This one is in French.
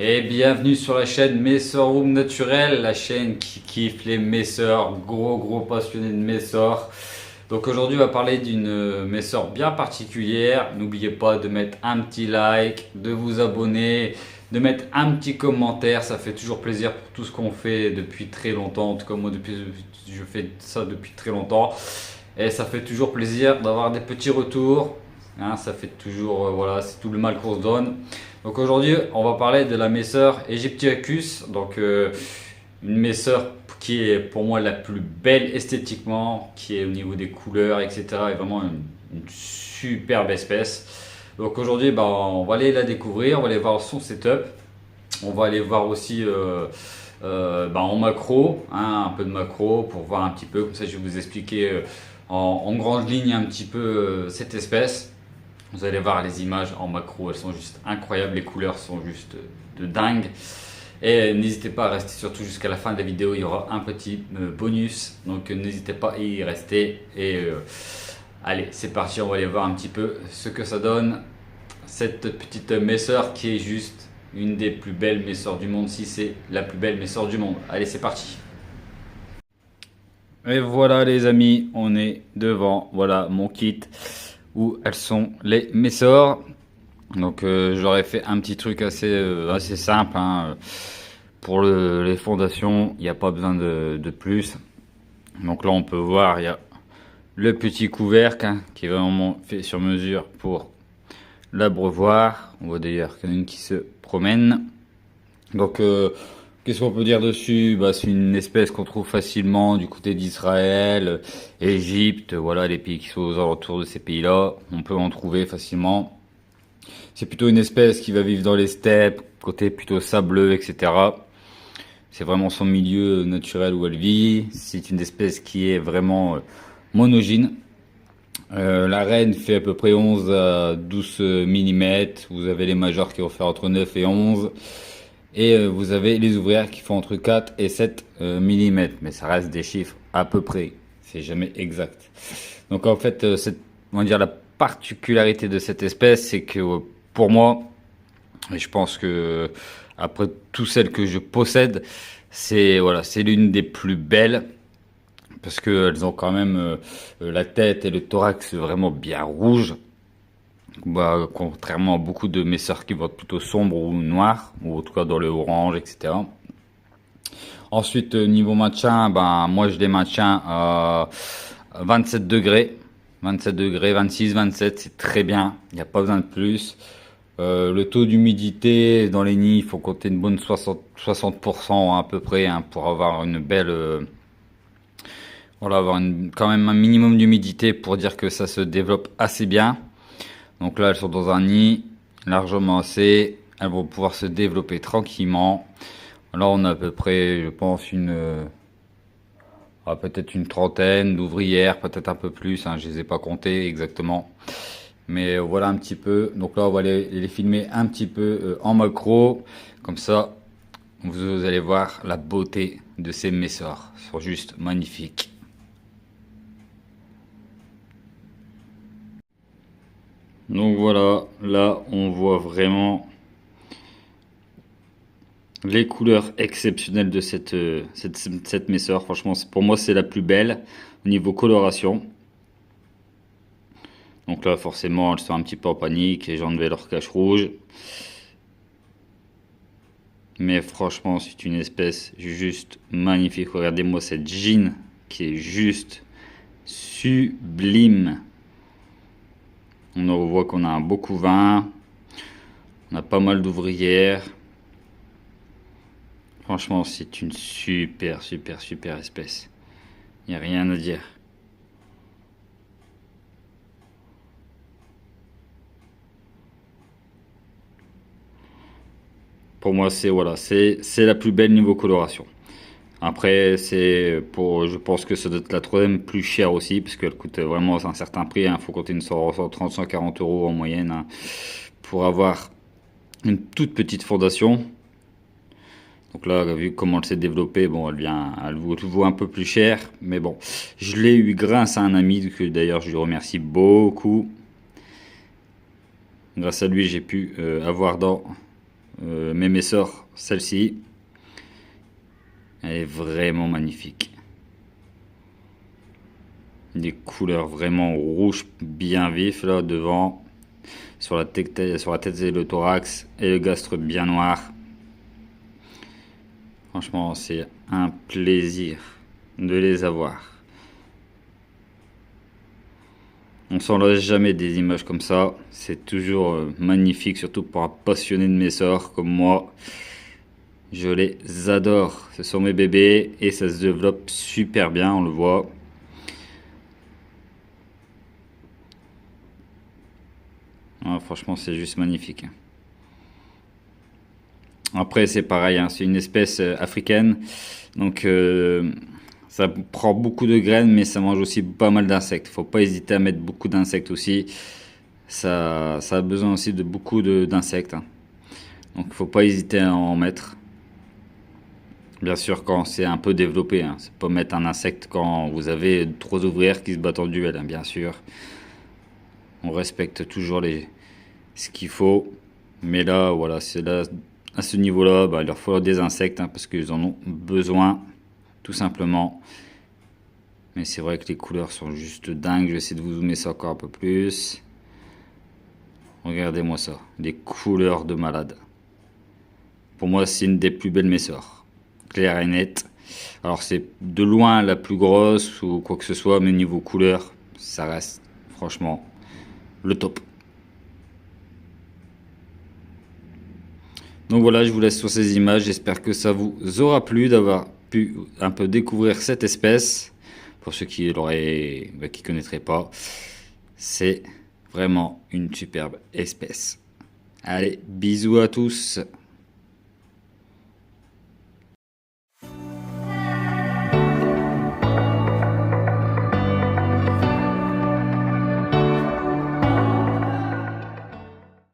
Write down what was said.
Et bienvenue sur la chaîne Messor Room Naturel, la chaîne qui kiffe les messeurs, gros passionné de messors. Donc aujourd'hui on va parler d'une messor bien particulière. N'oubliez pas de mettre un petit like, de vous abonner, de mettre un petit commentaire. Ça fait toujours plaisir pour tout ce qu'on fait depuis très longtemps. En tout cas moi je fais ça depuis très longtemps. Et ça fait toujours plaisir d'avoir des petits retours. Hein, ça fait toujours, voilà, c'est tout le mal qu'on se donne. Donc aujourd'hui, on va parler de la messeur Egyptiacus. Donc une messeur qui est pour moi la plus belle esthétiquement, qui est au niveau des couleurs, etc. est vraiment une superbe espèce. Donc aujourd'hui, bah, on va aller la découvrir, on va aller voir son setup. On va aller voir aussi en macro, hein, un peu de macro pour voir un petit peu. Comme ça, je vais vous expliquer en grande ligne un petit peu cette espèce. Vous allez voir les images en macro, elles sont juste incroyables, les couleurs sont juste de dingue. Et n'hésitez pas à rester surtout jusqu'à la fin de la vidéo, il y aura un petit bonus. Donc n'hésitez pas à y rester. Et allez, c'est parti, on va aller voir un petit peu ce que ça donne. Cette petite messeur qui est juste une des plus belles messeurs du monde, si c'est la plus belle messeur du monde. Allez, c'est parti. Et voilà les amis, on est devant, voilà mon kit. Où elles sont les messors. Donc j'aurais fait un petit truc assez simple hein. Pour les fondations il n'y a pas besoin de plus. Donc là on peut voir il y a le petit couvercle hein, qui est vraiment fait sur mesure pour l'abreuvoir. On voit d'ailleurs qu'il y en a une qui se promène. Donc qu'est-ce qu'on peut dire dessus? Bah, c'est une espèce qu'on trouve facilement du côté d'Israël, Égypte, voilà les pays qui sont aux alentours de ces pays-là. On peut en trouver facilement. C'est plutôt une espèce qui va vivre dans les steppes, côté plutôt sableux, etc. C'est vraiment son milieu naturel où elle vit. C'est une espèce qui est vraiment monogyne. La reine fait à peu près 11 à 12 mm. Vous avez les majors qui vont faire entre 9 et 11. Et vous avez les ouvrières qui font entre 4 et 7 mm. Mais ça reste des chiffres à peu près. C'est jamais exact. Donc en fait, on va dire la particularité de cette espèce, c'est que pour moi, et je pense que après toutes celles que je possède, c'est voilà, c'est l'une des plus belles. Parce qu'elles ont quand même la tête et le thorax vraiment bien rouge. Bah, contrairement à beaucoup de mes sœurs qui vont être plutôt sombres ou noirs, ou en tout cas dans le orange, etc. Ensuite, niveau maintien, ben, moi je les maintiens à 27 degrés. 27 degrés, 26, 27, c'est très bien. Il n'y a pas besoin de plus. Le taux d'humidité dans les nids, il faut compter une bonne 60% à peu près hein, pour avoir une belle... voilà, avoir quand même un minimum d'humidité pour dire que ça se développe assez bien. Donc là, elles sont dans un nid largement assez. Elles vont pouvoir se développer tranquillement. Là, on a à peu près, je pense, peut-être une trentaine d'ouvrières, peut-être un peu plus. Hein, je les ai pas comptées exactement. Mais voilà un petit peu. Donc là, on va les filmer un petit peu en macro. Comme ça, vous allez voir la beauté de ces messors. Ils sont juste magnifiques. Donc voilà, là on voit vraiment les couleurs exceptionnelles de cette messeur. Franchement, pour moi c'est la plus belle au niveau coloration. Donc là forcément elles sont un petit peu en panique et j'ai enlevé leur cache rouge. Mais franchement c'est une espèce juste magnifique. Regardez-moi cette jean qui est juste sublime. On voit qu'on a un beau couvain. On a pas mal d'ouvrières. Franchement, c'est une super espèce. Il n'y a rien à dire. Pour moi, c'est la plus belle niveau coloration. Après, je pense que ça doit être la troisième plus chère aussi, parce qu'elle coûte vraiment un certain prix. Il faut compter une 130-140 € en moyenne hein, pour avoir une toute petite fondation. Donc là, vu comment elle s'est développée, bon, elle vaut un peu plus cher. Mais bon, je l'ai eu grâce à un ami, que d'ailleurs je lui remercie beaucoup. Grâce à lui, j'ai pu avoir dans mes messors, celle-ci, elle est vraiment magnifique. Des couleurs vraiment rouges bien vifs là devant, sur la tête et le thorax, et le gastre bien noir. Franchement, c'est un plaisir de les avoir. On s'en lasse jamais des images comme ça. C'est toujours magnifique, surtout pour un passionné de messors comme moi. Je les adore. Ce sont mes bébés et ça se développe super bien, on le voit. Ah, franchement, c'est juste magnifique. Après, c'est pareil, hein, c'est une espèce africaine. Donc, ça prend beaucoup de graines, mais ça mange aussi pas mal d'insectes. Faut pas hésiter à mettre beaucoup d'insectes aussi. Ça a besoin aussi de beaucoup d'insectes, hein. Donc, faut pas hésiter à en mettre. Bien sûr, quand c'est un peu développé, hein. C'est pas mettre un insecte quand vous avez 3 ouvrières qui se battent en duel, hein, bien sûr. On respecte toujours ce qu'il faut. Mais là, voilà, c'est là, à ce niveau-là, bah, il leur faut des insectes, hein, parce qu'ils en ont besoin, tout simplement. Mais c'est vrai que les couleurs sont juste dingues. Je vais essayer de vous zoomer ça encore un peu plus. Regardez-moi ça, des couleurs de malade. Pour moi, c'est une des plus belles messors, claire et nette. Alors c'est de loin la plus grosse ou quoi que ce soit, mais niveau couleur, ça reste franchement le top. Donc voilà, je vous laisse sur ces images. J'espère que ça vous aura plu d'avoir pu un peu découvrir cette espèce. Pour ceux qui qui connaîtraient pas, c'est vraiment une superbe espèce. Allez, bisous à tous.